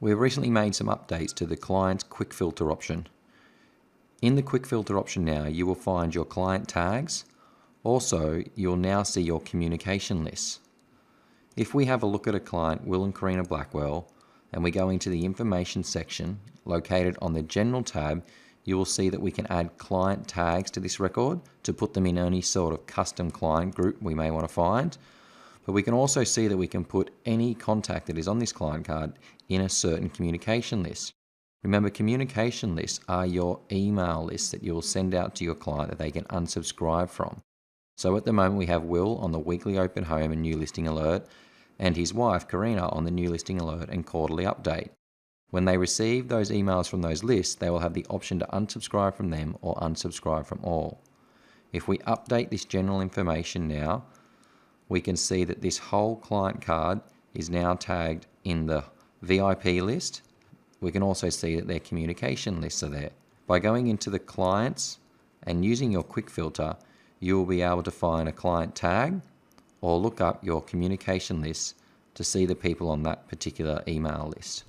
We've recently made some updates to the client's quick filter option. In the quick filter option now, you will find your client tags. Also, you'll now see your communication lists. If we have a look at a client, Will and Karina Blackwell, and we go into the information section located on the General tab, you will see that we can add client tags to this record to put them in any sort of custom client group we may want to find. But we can also see that we can put any contact that is on this client card in a certain communication list. Remember, communication lists are your email lists that you'll send out to your client that they can unsubscribe from. So at the moment we have Will on the weekly open home and new listing alert, and his wife Karina on the new listing alert and quarterly update. When they receive those emails from those lists, they will have the option to unsubscribe from them or unsubscribe from all. If we update this general information now, we can see that this whole client card is now tagged in the VIP list. We can also see that their communication lists are there. By going into the clients and using your quick filter, you will be able to find a client tag or look up your communication lists to see the people on that particular email list.